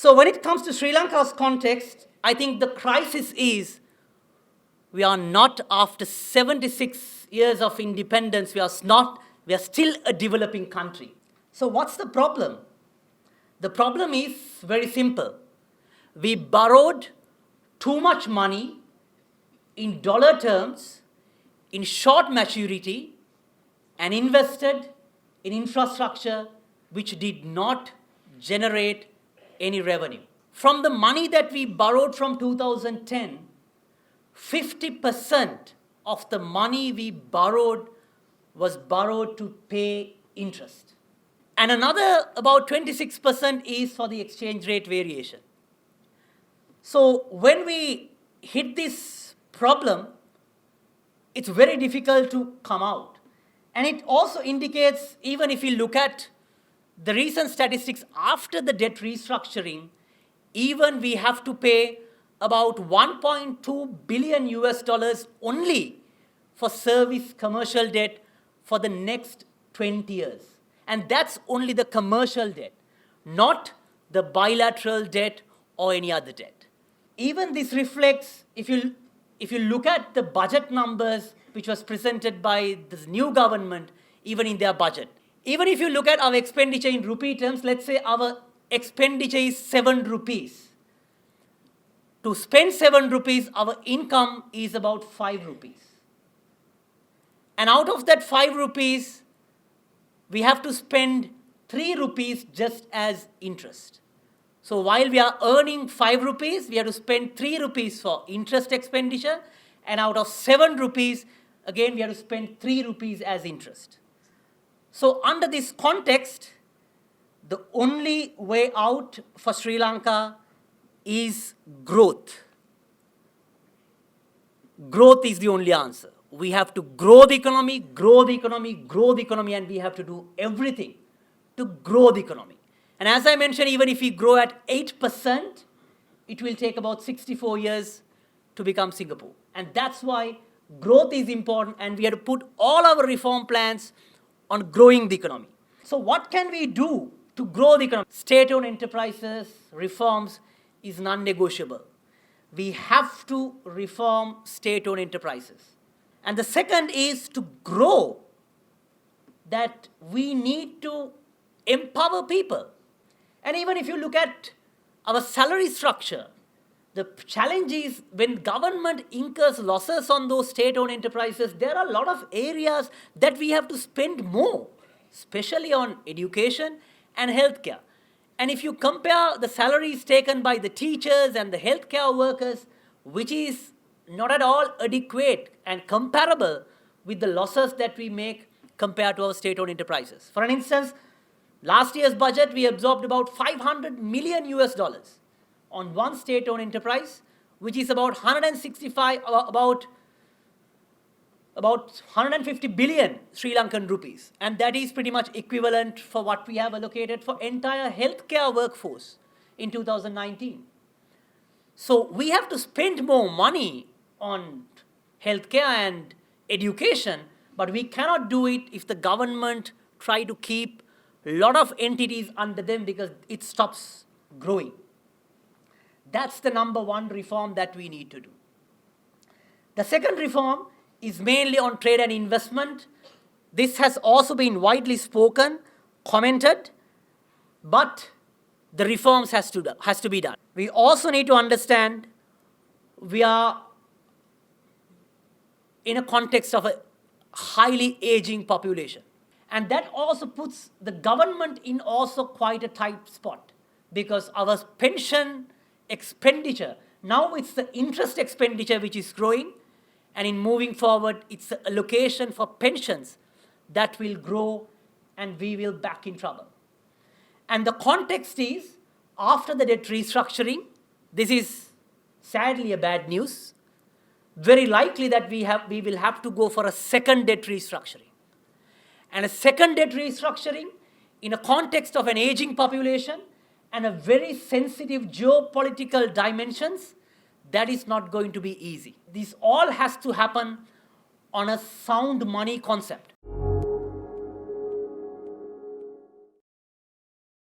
So when it comes to Sri Lanka's context, I think the crisis is we are not, after 76 years of independence, we are still a developing country. So what's the problem? The problem is very simple. We borrowed too much money in dollar terms, in short maturity, and invested in infrastructure which did not generate any revenue. From the money that we borrowed from 2010, 50% of the money we borrowed was borrowed to pay interest. And another about 26% is for the exchange rate variation. So when we hit this problem, it's very difficult to come out. And it also indicates, even if you look at the recent statistics after the debt restructuring, even we have to pay about 1.2 billion US dollars only for service commercial debt for the next 20 years. And that's only the commercial debt, not the bilateral debt or any other debt. Even this reflects, if you look at the budget numbers which was presented by this new government, even in their budget. Even if you look at our expenditure in rupee terms, let's say our expenditure is 7 rupees. To spend 7 rupees, our income is about 5 rupees. And out of that 5 rupees, we have to spend 3 rupees just as interest. So while we are earning 5 rupees, we have to spend 3 rupees for interest expenditure, and out of 7 rupees, again we have to spend 3 rupees as interest. So under this context, the only way out for Sri Lanka is growth. Growth is the only answer. We have to grow the economy, and we have to do everything to grow the economy. And as I mentioned, even if we grow at 8%, it will take about 64 years to become Singapore. And that's why growth is important, and we have to put all our reform plans on growing the economy. So what can we do to grow the economy? State-owned enterprises, reforms is non-negotiable. We have to reform state-owned enterprises. And the second is to grow, that we need to empower people. And even if you look at our salary structure, the challenge is when government incurs losses on those state-owned enterprises, there are a lot of areas that we have to spend more, especially on education and healthcare. And if you compare the salaries taken by the teachers and the healthcare workers, which is not at all adequate and comparable with the losses that we make compared to our state-owned enterprises. For an instance, last year's budget, we absorbed about 500 million US dollars on one state-owned enterprise, which is about 150 billion Sri Lankan rupees. And that is pretty much equivalent for what we have allocated for entire healthcare workforce in 2019. So we have to spend more money on healthcare and education, but we cannot do it if the government try to keep a lot of entities under them, because it stops growing. That's the number one reform that we need to do. The second reform is mainly on trade and investment. This has also been widely spoken, commented, but the reforms has to be done. We also need to understand we are in a context of a highly aging population. And that also puts the government in also quite a tight spot, because our pension expenditure, now it's the interest expenditure which is growing, and in moving forward, it's the allocation for pensions that will grow, and we will back in trouble. And the context is, after the debt restructuring, this is sadly a bad news, very likely that we will have to go for a second debt restructuring. And a second debt restructuring in a context of an aging population and a very sensitive geopolitical dimensions, that is not going to be easy. This all has to happen on a sound money concept.